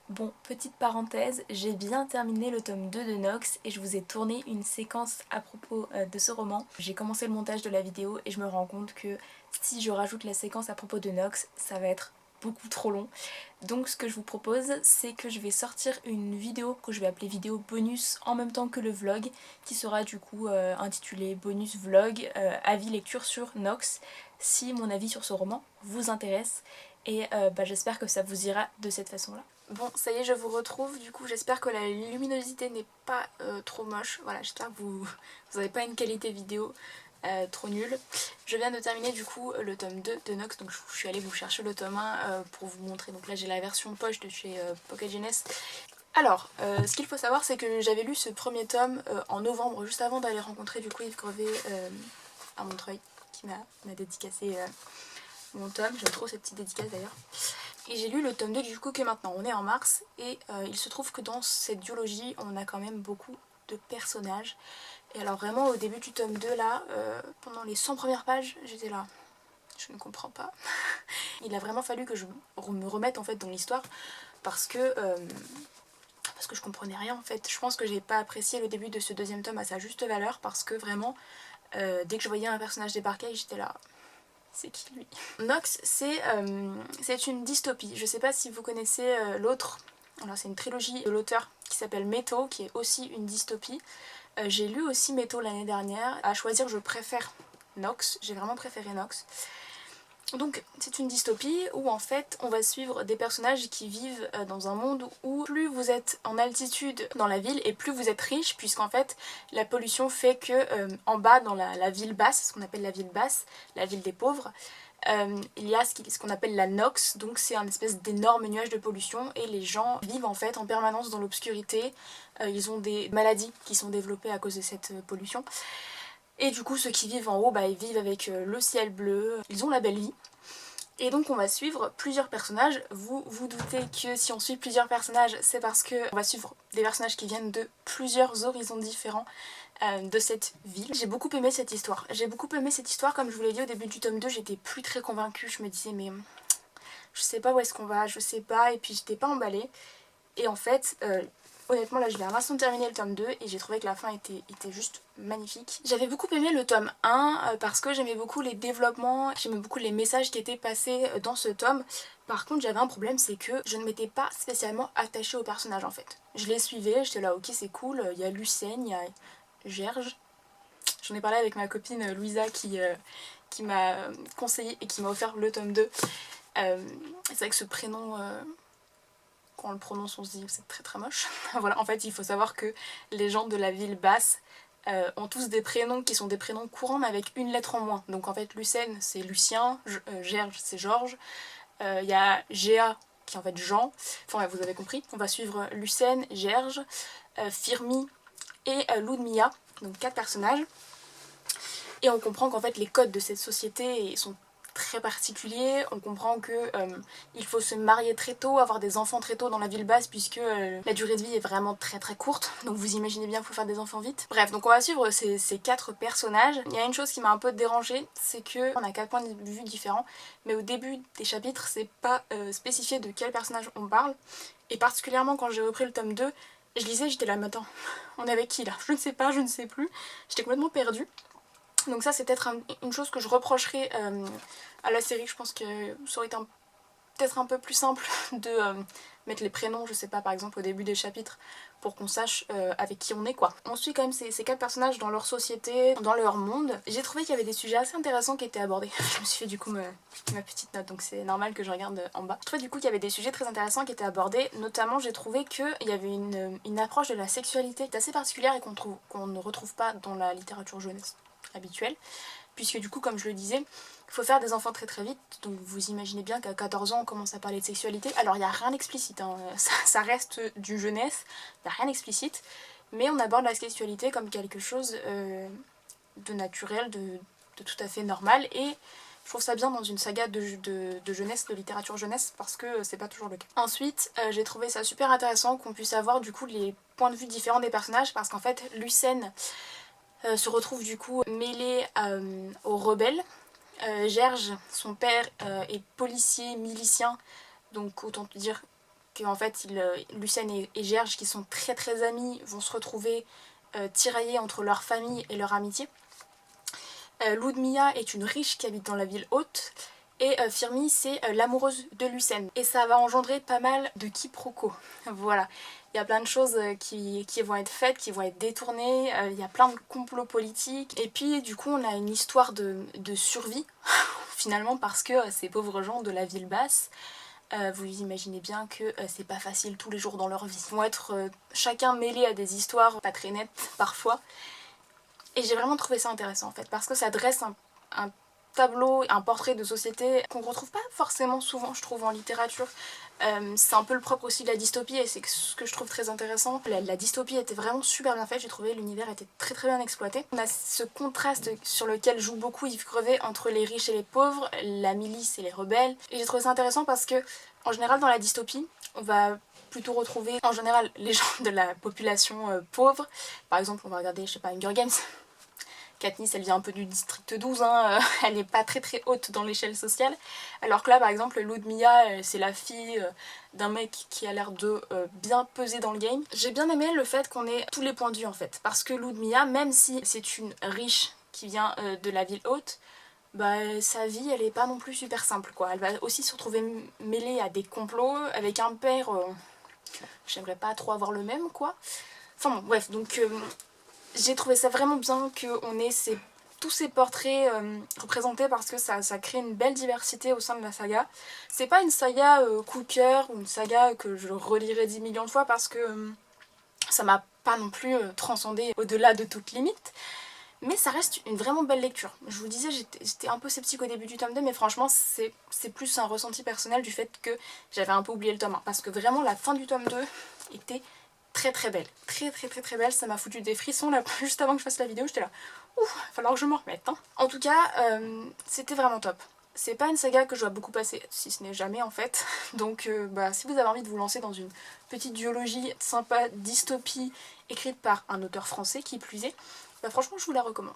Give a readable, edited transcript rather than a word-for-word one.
Bon, petite parenthèse, j'ai bien terminé le tome 2 de Nox et je vous ai tourné une séquence à propos de ce roman. J'ai commencé le montage de la vidéo et je me rends compte que si je rajoute la séquence à propos de Nox, ça va être beaucoup trop long. Donc ce que je vous propose, c'est que je vais sortir une vidéo que je vais appeler vidéo bonus en même temps que le vlog, qui sera du coup intitulé bonus vlog avis lecture sur Nox, si mon avis sur ce roman vous intéresse. Et j'espère que ça vous ira de cette façon-là. Bon, ça y est, je vous retrouve. Du coup, j'espère que la luminosité n'est pas trop moche. Voilà, j'espère que vous n'avez pas une qualité vidéo trop nulle. Je viens de terminer du coup le tome 2 de Nox, donc je suis allée vous chercher le tome 1 pour vous montrer. Donc là, j'ai la version poche de chez Pocket Jeunesse. Alors, ce qu'il faut savoir, c'est que j'avais lu ce premier tome en novembre, juste avant d'aller rencontrer du coup Yves Grevet à Montreuil, qui m'a dédicacé mon tome. J'aime trop cette petite dédicace d'ailleurs. Et j'ai lu le tome 2 du coup que maintenant, on est en mars, et il se trouve que dans cette duologie, on a quand même beaucoup de personnages. Et alors vraiment, au début du tome 2 là, pendant les 100 premières pages, j'étais là, je ne comprends pas. Il a vraiment fallu que je me remette en fait dans l'histoire, parce que je comprenais rien en fait. Je pense que j'ai pas apprécié le début de ce deuxième tome à sa juste valeur, parce que vraiment, dès que je voyais un personnage débarquer, j'étais là... C'est qui lui? Nox, c'est une dystopie. Je sais pas si vous connaissez l'autre. Alors c'est une trilogie de l'auteur qui s'appelle Métaux, qui est aussi une dystopie. J'ai lu aussi Métaux l'année dernière. À choisir, je préfère Nox. J'ai vraiment préféré Nox. Donc c'est une dystopie où en fait on va suivre des personnages qui vivent dans un monde où plus vous êtes en altitude dans la ville et plus vous êtes riche, puisqu'en fait la pollution fait que en bas dans la ville basse, ce qu'on appelle la ville basse, la ville des pauvres, il y a ce qu'on appelle la nox, donc c'est un espèce d'énorme nuage de pollution et les gens vivent en fait en permanence dans l'obscurité. Ils ont des maladies qui sont développées à cause de cette pollution. Et du coup, ceux qui vivent en haut, ils vivent avec le ciel bleu, ils ont la belle vie. Et donc on va suivre plusieurs personnages. Vous vous doutez que si on suit plusieurs personnages, c'est parce qu'on va suivre des personnages qui viennent de plusieurs horizons différents de cette ville. J'ai beaucoup aimé cette histoire. Comme je vous l'ai dit au début du tome 2, j'étais plus très convaincue. Je me disais mais je sais pas où est-ce qu'on va, je sais pas, et puis j'étais pas emballée. Et en fait, honnêtement là je viens à l'instant de terminer le tome 2 et j'ai trouvé que la fin était juste magnifique. J'avais beaucoup aimé le tome 1 parce que j'aimais beaucoup les développements, j'aimais beaucoup les messages qui étaient passés dans ce tome. Par contre j'avais un problème, c'est que je ne m'étais pas spécialement attachée au personnage en fait. Je les suivais, j'étais là ok c'est cool, il y a Lucène, il y a Gerge. J'en ai parlé avec ma copine Louisa qui m'a conseillé et qui m'a offert le tome 2. C'est vrai que ce prénom... quand on le prononce on se dit que c'est très très moche. Voilà, en fait il faut savoir que les gens de la ville basse ont tous des prénoms qui sont des prénoms courants mais avec une lettre en moins. Donc en fait Lucène c'est Lucien, Gerge c'est Georges, il y a Géa qui est en fait Jean, enfin ouais, vous avez compris. On va suivre Lucène, Gerge, Firmi et Ludmilla, donc 4 personnages. Et on comprend qu'en fait les codes de cette société sont très particuliers. On comprend que il faut se marier très tôt, avoir des enfants très tôt dans la ville basse, puisque la durée de vie est vraiment très très courte. Donc vous imaginez bien qu'il faut faire des enfants vite. Bref, donc on va suivre ces 4 personnages. Il y a une chose qui m'a un peu dérangée, c'est que on a 4 points de vue différents, mais au début des chapitres c'est pas spécifié de quel personnage on parle. Et particulièrement quand j'ai repris le tome 2, je lisais, j'étais là, mais attends, on est avec qui là? Je ne sais pas, je ne sais plus. J'étais complètement perdue. Donc ça c'est peut-être une chose que je reprocherais à la série. Je pense que ça aurait été peut-être un peu plus simple de mettre les prénoms, je sais pas, par exemple au début des chapitres, pour qu'on sache avec qui on est quoi. On suit quand même ces 4 personnages dans leur société, dans leur monde. J'ai trouvé qu'il y avait des sujets assez intéressants qui étaient abordés. Je me suis fait du coup ma petite note, donc c'est normal que je regarde en bas. Je trouvais du coup qu'il y avait des sujets très intéressants qui étaient abordés, notamment j'ai trouvé qu'il y avait une approche de la sexualité assez particulière et qu'on ne retrouve pas dans la littérature jeunesse habituelle, puisque du coup comme je le disais, il faut faire des enfants très très vite, donc vous imaginez bien qu'à 14 ans on commence à parler de sexualité. Alors il n'y a rien d'explicite, hein. Ça reste du jeunesse, il n'y a rien d'explicite, mais on aborde la sexualité comme quelque chose de naturel, de tout à fait normal, et je trouve ça bien dans une saga de jeunesse, de littérature jeunesse, parce que c'est pas toujours le cas. Ensuite, j'ai trouvé ça super intéressant qu'on puisse avoir du coup les points de vue différents des personnages, parce qu'en fait Lucène se retrouve du coup mêlée aux rebelles. Gerge, son père, est policier, milicien, donc autant te dire qu'en fait Lucène et Gerge, qui sont très amis, vont se retrouver tiraillés entre leur famille et leur amitié. Ludmilla est une riche qui habite dans la ville haute, et Firmi c'est l'amoureuse de Lucène. Et ça va engendrer pas mal de quiproquos. Voilà, il y a plein de choses qui vont être faites, qui vont être détournées, il y a plein de complots politiques. Et puis du coup on a une histoire de survie, finalement, parce que ces pauvres gens de la ville basse, vous imaginez bien que c'est pas facile tous les jours dans leur vie. Ils vont être chacun mêlés à des histoires pas très nettes parfois. Et j'ai vraiment trouvé ça intéressant en fait, parce que ça dresse un tableau, un portrait de société qu'on retrouve pas forcément souvent, je trouve, en littérature. C'est un peu le propre aussi de la dystopie, et c'est ce que je trouve très intéressant. La dystopie était vraiment super bien faite, j'ai trouvé l'univers était très bien exploité. On a ce contraste sur lequel joue beaucoup Yves Crevé entre les riches et les pauvres, la milice et les rebelles. Et j'ai trouvé ça intéressant parce que, en général, dans la dystopie, on va plutôt retrouver en général les gens de la population pauvre. Par exemple, on va regarder, je sais pas, Hunger Games. Katniss, elle vient un peu du district 12, hein, elle n'est pas très haute dans l'échelle sociale. Alors que là, par exemple, Ludmilla, c'est la fille d'un mec qui a l'air de bien peser dans le game. J'ai bien aimé le fait qu'on ait tous les points de vue en fait. Parce que Ludmilla, même si c'est une riche qui vient de la ville haute, bah, sa vie, elle est pas non plus super simple, quoi. Elle va aussi se retrouver mêlée à des complots, avec un père... j'aimerais pas trop avoir le même, quoi. Enfin bon, bref, donc... j'ai trouvé ça vraiment bien qu'on ait tous ces portraits représentés, parce que ça crée une belle diversité au sein de la saga. C'est pas une saga coup de cœur ou une saga que je relirai 10 millions de fois, parce que ça m'a pas non plus transcendé au-delà de toute limite. Mais ça reste une vraiment belle lecture. Je vous le disais, j'étais un peu sceptique au début du tome 2, mais franchement c'est plus un ressenti personnel du fait que j'avais un peu oublié le tome 1. Parce que vraiment la fin du tome 2 était très belle. Très belle, ça m'a foutu des frissons là, juste avant que je fasse la vidéo, j'étais là, ouf, il va falloir que je m'en remette. Hein. En tout cas, c'était vraiment top. C'est pas une saga que je dois beaucoup passer, si ce n'est jamais en fait. Donc bah, si vous avez envie de vous lancer dans une petite duologie sympa, dystopie, écrite par un auteur français qui plus est, bah franchement je vous la recommande.